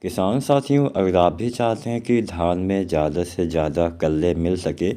किसान साथियों, अगर आप भी चाहते हैं कि धान में ज़्यादा से ज़्यादा कल्ले मिल सके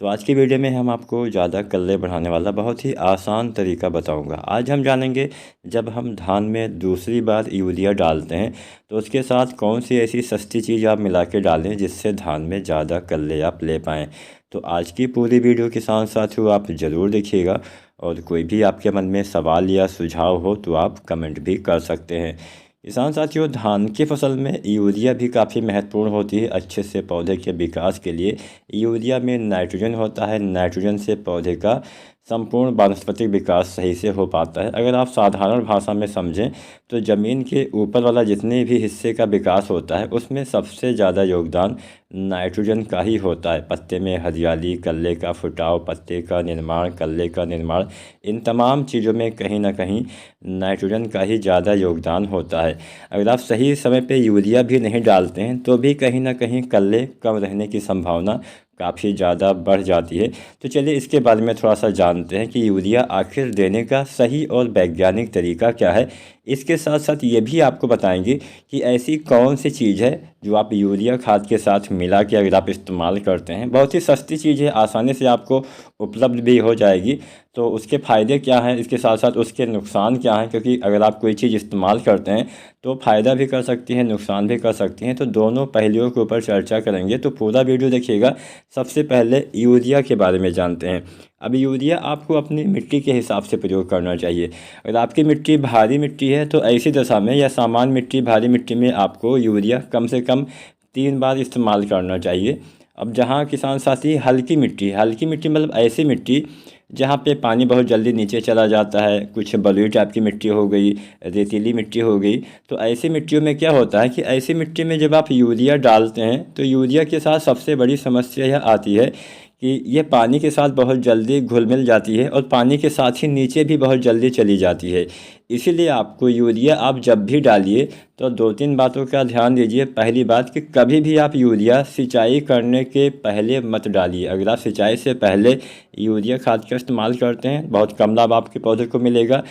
तो आज की वीडियो में हम आपको ज़्यादा कल्ले बढ़ाने वाला बहुत ही आसान तरीका बताऊंगा। आज हम जानेंगे जब हम धान में दूसरी बार यूरिया डालते हैं तो उसके साथ कौन सी ऐसी सस्ती चीज़ आप मिला के डालें जिससे धान में ज़्यादा कल्ले आप ले पाएँ। तो आज की पूरी वीडियो किसान साथियों आप ज़रूर देखिएगा, और कोई भी आपके मन में सवाल या सुझाव हो तो आप कमेंट भी कर सकते हैं। किसान साथियों, धान की फसल में यूरिया भी काफ़ी महत्वपूर्ण होती है अच्छे से पौधे के विकास के लिए। यूरिया में नाइट्रोजन होता है, नाइट्रोजन से पौधे का संपूर्ण वानस्पतिक विकास सही से हो पाता है। अगर आप साधारण भाषा में समझें तो ज़मीन के ऊपर वाला जितने भी हिस्से का विकास होता है उसमें सबसे ज़्यादा योगदान नाइट्रोजन का ही होता है। पत्ते में हरियाली, कल्ले का फुटाव, पत्ते का निर्माण, कल्ले का निर्माण, इन तमाम चीज़ों में कहीं ना कहीं नाइट्रोजन का ही ज़्यादा योगदान होता है। अगर आप सही समय पे यूरिया भी नहीं डालते हैं तो भी कहीं ना कहीं कल्ले कम रहने की संभावना काफ़ी ज़्यादा बढ़ जाती है। तो चलिए इसके बारे में थोड़ा सा जानते हैं कि यूरिया आखिर देने का सही और वैज्ञानिक तरीका क्या है। इसके साथ साथ ये भी आपको बताएंगे कि ऐसी कौन सी चीज़ है जो आप यूरिया खाद के साथ मिला के अगर आप इस्तेमाल करते हैं, बहुत ही सस्ती चीज़ है, आसानी से आपको उपलब्ध भी हो जाएगी, तो उसके फ़ायदे क्या हैं, इसके साथ साथ उसके नुकसान क्या हैं। क्योंकि अगर आप कोई चीज़ इस्तेमाल करते हैं तो फ़ायदा भी कर सकती हैं, नुकसान भी कर सकती हैं, तो दोनों पहलुओं के ऊपर चर्चा करेंगे। तो पूरा वीडियो देखिएगा। सबसे पहले यूरिया के बारे में जानते हैं। अब यूरिया आपको अपनी मिट्टी के हिसाब से प्रयोग करना चाहिए। अगर आपकी मिट्टी भारी मिट्टी है तो ऐसी दशा में, या सामान्य मिट्टी भारी मिट्टी में, आपको यूरिया कम से कम 3 बार इस्तेमाल करना चाहिए। अब जहाँ किसान साथी हल्की मिट्टी मतलब ऐसी मिट्टी जहाँ पे पानी बहुत जल्दी नीचे चला जाता है, कुछ बलुई टाइप की मिट्टी हो गई, रेतीली मिट्टी हो गई, तो ऐसी मिट्टियों में क्या होता है कि ऐसी मिट्टी में जब आप यूरिया डालते हैं तो यूरिया के साथ सबसे बड़ी समस्या यह आती है कि ये पानी के साथ बहुत जल्दी घुल मिल जाती है और पानी के साथ ही नीचे भी बहुत जल्दी चली जाती है। इसीलिए आपको यूरिया आप जब भी डालिए तो 2-3 बातों का ध्यान दीजिए। पहली बात कि कभी भी आप यूरिया सिंचाई करने के पहले मत डालिए। अगर आप सिंचाई से पहले यूरिया खाद का इस्तेमाल करते हैं बहुत कम लाभ आपके पौधे को मिलेगा।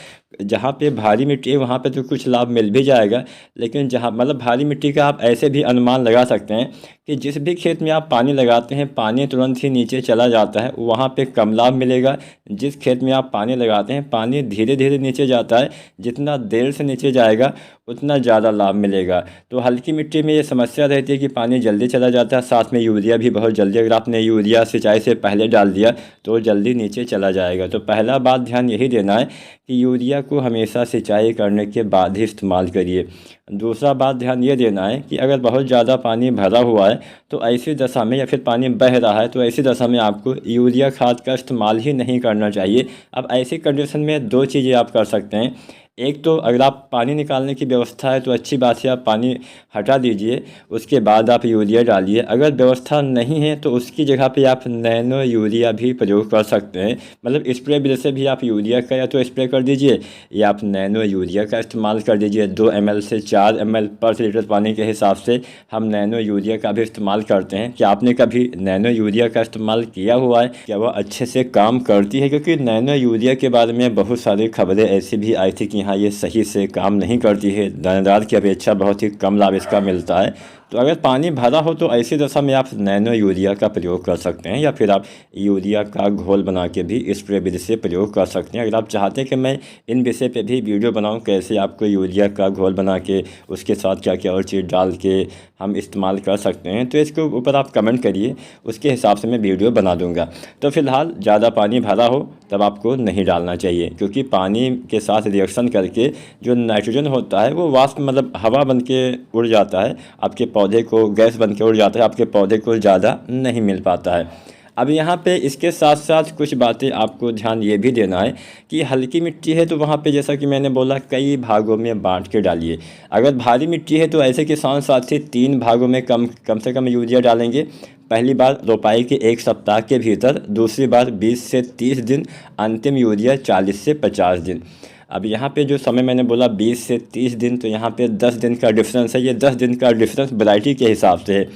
जहाँ पे भारी मिट्टी है वहाँ पे तो कुछ लाभ मिल भी जाएगा, लेकिन जहाँ मतलब भारी मिट्टी का आप ऐसे भी अनुमान लगा सकते हैं कि जिस भी खेत में आप पानी लगाते हैं पानी तुरंत ही नीचे चला जाता है, वहाँ पे कम लाभ मिलेगा। जिस खेत में आप पानी लगाते हैं पानी धीरे धीरे नीचे जाता है, जितना देर से नीचे जाएगा उतना ज़्यादा लाभ मिलेगा। तो हल्की मिट्टी में ये समस्या रहती है कि पानी जल्दी चला जाता है, साथ में यूरिया भी बहुत जल्दी, अगर आपने यूरिया सिंचाई से पहले डाल दिया तो जल्दी नीचे चला जाएगा। तो पहला बात ध्यान यही देना है कि यूरिया को हमेशा सिंचाई करने के बाद ही इस्तेमाल करिए। दूसरा बात ध्यान ये देना है कि अगर बहुत ज़्यादा पानी भरा हुआ है तो ऐसी दशा में, या फिर पानी बह रहा है तो ऐसी दशा में आपको यूरिया खाद का इस्तेमाल ही नहीं करना चाहिए। अब ऐसी कंडीशन में 2 चीज़ें आप कर सकते हैं। एक तो अगर आप पानी निकालने की व्यवस्था है तो अच्छी बात है, आप पानी हटा दीजिए, उसके बाद आप यूरिया डालिए। अगर व्यवस्था नहीं है तो उसकी जगह पे आप नैनो यूरिया भी प्रयोग कर सकते हैं। मतलब स्प्रे ब्रश से भी आप यूरिया का या तो स्प्रे कर दीजिए या आप नैनो यूरिया का इस्तेमाल कर दीजिए। 2 ml से 4 ml पर लीटर पानी के हिसाब से हम नैनो यूरिया का भी इस्तेमाल करते हैं। क्या आपने कभी नैनो यूरिया का इस्तेमाल किया हुआ है? क्या वह अच्छे से काम करती है? क्योंकि नैनो यूरिया के बारे में बहुत सारी खबरें ऐसी भी आई थी कि हाँ ये सही से काम नहीं करती है, दानेदार की अपेक्षा बहुत ही कम लाभ इसका मिलता है। तो अगर पानी भरा हो तो ऐसी दशा में आप नैनो यूरिया का प्रयोग कर सकते हैं, या फिर आप यूरिया का घोल बना के भी स्प्रे विधि से प्रयोग कर सकते हैं। अगर आप चाहते हैं कि मैं इन विषय पे भी वीडियो बनाऊं, कैसे आपको यूरिया का घोल बना के उसके साथ क्या क्या और चीज़ डाल के हम इस्तेमाल कर सकते हैं, तो इसके ऊपर आप कमेंट करिए, उसके हिसाब से मैं वीडियो बना दूँगा। तो फिलहाल ज़्यादा पानी भरा हो तब आपको नहीं डालना चाहिए, क्योंकि पानी के साथ रिएक्शन करके जो नाइट्रोजन होता है वो वाष्प मतलब हवा बन के उड़ जाता है, आपके पौधे को गैस बन के उड़ जाता है, आपके पौधे को ज़्यादा नहीं मिल पाता है। अब यहाँ पे इसके साथ साथ कुछ बातें आपको ध्यान ये भी देना है कि हल्की मिट्टी है तो वहाँ पे जैसा कि मैंने बोला कई भागों में बांट के डालिए। अगर भारी मिट्टी है तो ऐसे किसान साथी 3 भागों में कम से कम यूरिया डालेंगे। पहली बार रोपाई के 1 सप्ताह के भीतर, दूसरी बार 20 से 30 दिन, अंतिम यूरिया 40 से 50 दिन। अब यहाँ पे जो समय मैंने बोला 20 से 30 दिन, तो यहाँ पे 10 दिन का डिफरेंस है। ये 10 दिन का डिफरेंस वैरायटी के हिसाब से है।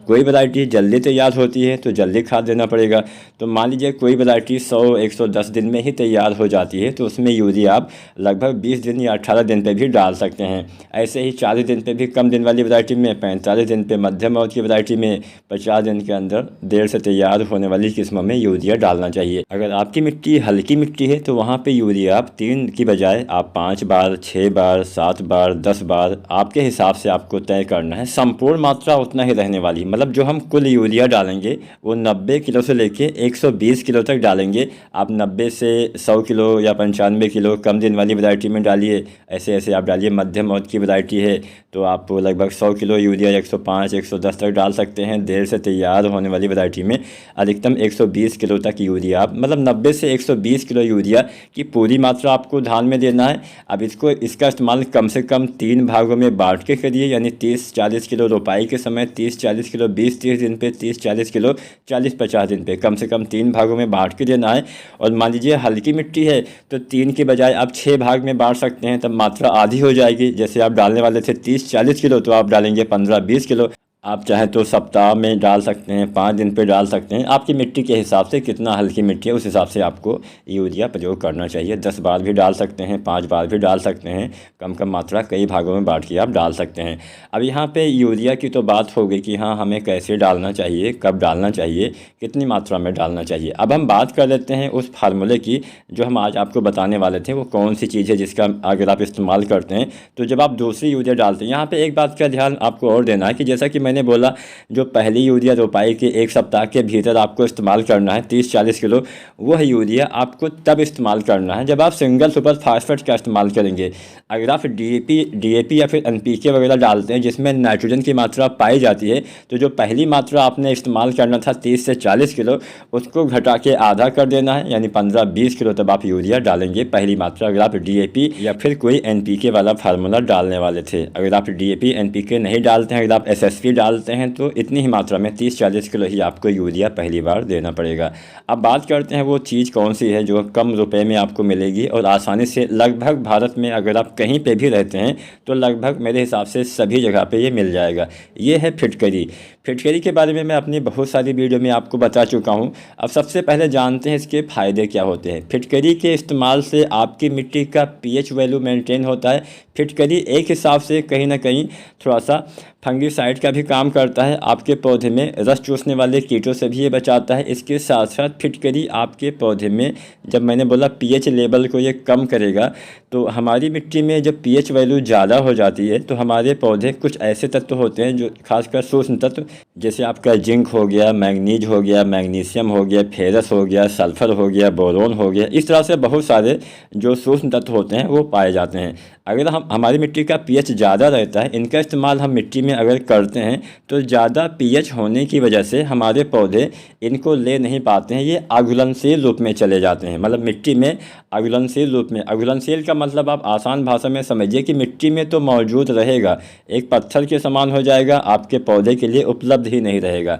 कोई वैरायटी जल्दी तैयार होती है तो जल्दी खाद देना पड़ेगा। तो मान लीजिए कोई वैरायटी 100-110 दिन में ही तैयार हो जाती है तो उसमें यूरिया आप लगभग 20 दिन या 18 दिन पे भी डाल सकते हैं। ऐसे ही 40 दिन पे भी कम दिन वाली वैरायटी में, 45 दिन पे मध्यम अवधि की वैरायटी में, 50 दिन के अंदर देर से तैयार होने वाली किस्मों में यूरिया डालना चाहिए। अगर आपकी मिट्टी हल्की मिट्टी है तो वहाँ पे यूरिया आप 3 की बजाय आप 5 बार, 6 बार, 7 बार, 10 बार आपके हिसाब से आपको तय करना है। संपूर्ण मात्रा उतना ही रहने वाली, मतलब जो हम कुल यूरिया डालेंगे वो 90 किलो से लेके 120 किलो तक डालेंगे। आप 90 से 100 किलो या 95 किलो कम दिन वाली वैरायटी में डालिए, ऐसे ऐसे आप डालिए। मध्यम अवधि की वैरायटी है तो आप लगभग 100 किलो यूरिया 105, 110 तक डाल सकते हैं। देर से तैयार होने वाली वैरायटी में अधिकतम 120 किलो तक यूरिया, आप मतलब 90 से 120 किलो यूरिया की पूरी मात्रा आपको धान में देना है। अब इसका इस्तेमाल कम से कम 3 भागों में बांट के करिए, यानी 30-40 किलो रोपाई के समय, 30-40 किलो 20-30 दिन पे, 30-40 किलो 40-50 दिन पे, कम से कम 3 भागों में बांट के देना है। और मान लीजिए हल्की मिट्टी है तो 3 के बजाय आप 6 भाग में बांट सकते हैं, तब मात्रा आधी हो जाएगी। जैसे आप डालने वाले थे 30-40 किलो तो आप डालेंगे 15-20 किलो। आप चाहे तो सप्ताह में डाल सकते हैं, 5 दिन पे डाल सकते हैं। आपकी मिट्टी के हिसाब से, कितना हल्की मिट्टी है उस हिसाब से आपको यूरिया प्रयोग करना चाहिए। 10 बार भी डाल सकते हैं, 5 बार भी डाल सकते हैं। कम कम मात्रा कई भागों में बांट के आप डाल सकते हैं। अब यहाँ पे यूरिया की तो बात हो गई कि हाँ हमें कैसे डालना चाहिए, कब डालना चाहिए, कितनी मात्रा में डालना चाहिए। अब हम बात कर लेते हैं उस फार्मूले की जो हम आज आपको बताने वाले थे। वो कौन सी चीज़ है जिसका अगर आप इस्तेमाल करते हैं तो जब आप दूसरी यूरिया डालते हैं, यहाँ पर एक बात का ध्यान आपको और देना है कि जैसा कि मैंने बोला, जो पहली यूरिया रोपाई के 1 सप्ताह के भीतर आपको इस्तेमाल करना है 30-40 किलो, वह यूरिया आपको तब इस्तेमाल करना है जब आप सिंगल सुपर फास्फेट का इस्तेमाल करेंगे। अगर आप डीएपी या फिर एनपीके वगैरह डालते हैं जिसमें नाइट्रोजन की मात्रा पाई जाती है, तो जो पहली मात्रा आपने इस्तेमाल करना था 30 से 40 किलो, उसको घटा के आधा कर देना है, यानी 15-20 किलो तब आप यूरिया डालेंगे पहली मात्रा, अगर आप डीएपी या फिर कोई एनपीके वाला फार्मूला डालने वाले थे। अगर आप डीएपी एनपीके नहीं डालते हैं, अगर आप एसएसपी डालते हैं तो इतनी ही मात्रा में 30-40 किलो ही आपको यूरिया पहली बार देना पड़ेगा। अब बात करते हैं वो चीज़ कौन सी है जो कम रुपए में आपको मिलेगी और आसानी से, लगभग भारत में अगर आप कहीं पे भी रहते हैं तो लगभग मेरे हिसाब से सभी जगह पे ये मिल जाएगा। ये है फिटकरी। फिटकरी के बारे में मैं अपनी बहुत सारी वीडियो में आपको बता चुका हूँ। अब सबसे पहले जानते हैं इसके फ़ायदे क्या होते हैं। फिटकरी के इस्तेमाल से आपकी मिट्टी का पीएच वैल्यू मेंटेन होता है। फिटकरी एक हिसाब से कहीं ना कहीं थोड़ा सा फंगीसाइड का भी काम करता है, आपके पौधे में रस चूसने वाले कीटों से भी ये बचाता है। इसके साथ साथ फिटकरी आपके पौधे में, जब मैंने बोला पीएच लेवल को ये कम करेगा, तो हमारी मिट्टी में जब पीएच वैल्यू ज़्यादा हो जाती है तो हमारे पौधे, कुछ ऐसे तत्व होते हैं जो खासकर सूक्ष्म तत्व, जैसे आपका जिंक हो गया, मैग्नीज हो गया, मैग्नीशियम हो गया, फेरस हो गया, सल्फर हो गया, बोरोन हो गया, इस तरह से बहुत सारे जो सूक्ष्म तत्व होते हैं वो पाए जाते हैं। अगर हमारी मिट्टी का पीएच ज़्यादा रहता है, इनका इस्तेमाल हम मिट्टी में अगर करते हैं तो ज़्यादा पीएच होने की वजह से हमारे पौधे इनको ले नहीं पाते हैं, ये अघुलनशील रूप में चले जाते हैं। मतलब मिट्टी में अघुलनशील रूप में, अघुलनशील का मतलब आप आसान भाषा में समझिए कि मिट्टी में तो मौजूद रहेगा, एक पत्थर के समान हो जाएगा, आपके पौधे के लिए उपलब्ध ही नहीं रहेगा।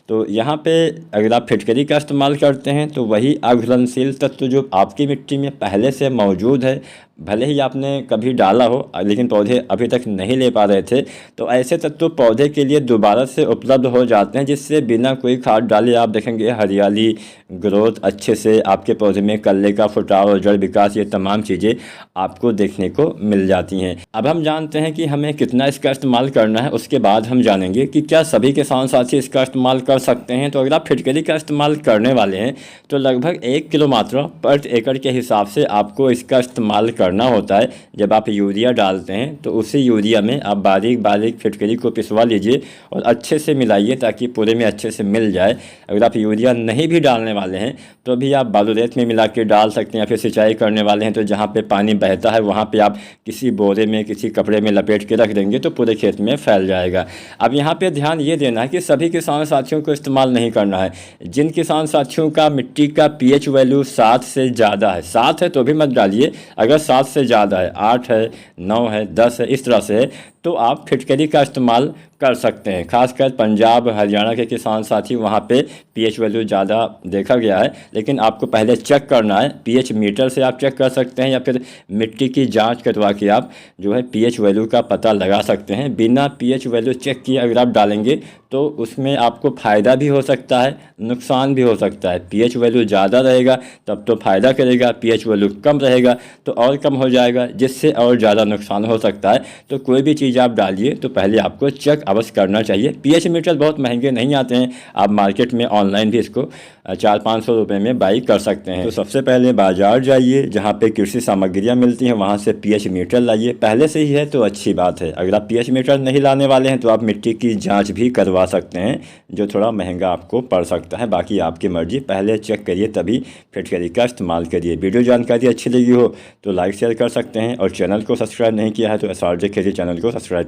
तो यहाँ पे अगर आप फिटकरी का इस्तेमाल करते हैं तो वही अघुलनशील तत्व जो आपकी मिट्टी में पहले से मौजूद है, भले ही आपने कभी डाला हो लेकिन पौधे अभी तक नहीं ले पा रहे थे, तो ऐसे तत्व पौधे के लिए दोबारा से उपलब्ध हो जाते हैं, जिससे बिना कोई खाद डाले आप देखेंगे हरियाली, ग्रोथ अच्छे से, आपके पौधे में कल्ले का फुटाव और जड़ विकास, ये तमाम चीज़ें आपको देखने को मिल जाती हैं। अब हम जानते हैं कि हमें कितना इसका इस्तेमाल करना है, उसके बाद हम जानेंगे कि क्या सभी किसान साथी इसका इस्तेमाल कर सकते हैं। तो अगर आप फिटकरी का इस्तेमाल करने वाले हैं तो लगभग 1 किलो मात्रा पर एकड़ के हिसाब से आपको इसका इस्तेमाल करना होता है। जब आप यूरिया डालते हैं तो उसी यूरिया में आप बारीक बारीक फिटकरी को पिसवा लीजिए और अच्छे से मिलाइए ताकि पूरे में अच्छे से मिल जाए। अगर आप यूरिया नहीं भी डालने वाले हैं तो भी आप बालू रेत में मिला के डाल सकते हैं, या फिर सिंचाई करने वाले हैं तो जहाँ पे पानी बहता है वहाँ पे आप किसी बोरे में, किसी कपड़े में लपेट के रख देंगे तो पूरे खेत में फैल जाएगा। अब यहाँ पे ध्यान ये देना है कि सभी किसान साथियों को इस्तेमाल नहीं करना है। जिन किसान साथियों का मिट्टी का पीएच वैल्यू 7 से ज़्यादा है, 7 है तो भी मत डालिए, अगर 7 से ज़्यादा है, 8 है, 9 है, 10 है, इस तरह से है तो आप फिटकरी का इस्तेमाल कर सकते हैं। खासकर पंजाब हरियाणा के किसान साथी, वहाँ पे पीएच वैल्यू ज़्यादा देखा गया है, लेकिन आपको पहले चेक करना है। पीएच मीटर से आप चेक कर सकते हैं या फिर मिट्टी की जांच करवा के आप जो है पीएच वैल्यू का पता लगा सकते हैं। बिना पीएच वैल्यू चेक किए अगर आप डालेंगे तो उसमें आपको फ़ायदा भी हो सकता है, नुकसान भी हो सकता है। पीएच वैल्यू ज़्यादा रहेगा तब तो फ़ायदा करेगा, पीएच वैल्यू कम रहेगा तो और कम हो जाएगा, जिससे और ज़्यादा नुकसान हो सकता है। तो कोई भी चीज़ आप डालिए तो पहले आपको चेक अवश्य करना चाहिए। पीएच मीटर बहुत महंगे नहीं आते हैं, आप मार्केट में ऑनलाइन भी इसको 400-500 रुपये में बाई कर सकते हैं। तो सबसे पहले बाज़ार जाइए, जहाँ पे कृषि सामग्रियाँ मिलती हैं, वहाँ से पीएच मीटर लाइए। पहले से ही है तो अच्छी बात है। अगर आप पीएच मीटर नहीं लाने वाले हैं तो आप मिट्टी की जांच भी करवा सकते हैं, जो थोड़ा महंगा आपको पड़ सकता है। बाकी आपकी मर्ज़ी, पहले चेक करिए तभी फिटकरी का इस्तेमाल करिए। वीडियो जानकारी अच्छी लगी हो तो लाइक शेयर कर सकते हैं, और चैनल को सब्सक्राइब नहीं किया है तो एसआरजे खेती चैनल को सब्सक्राइब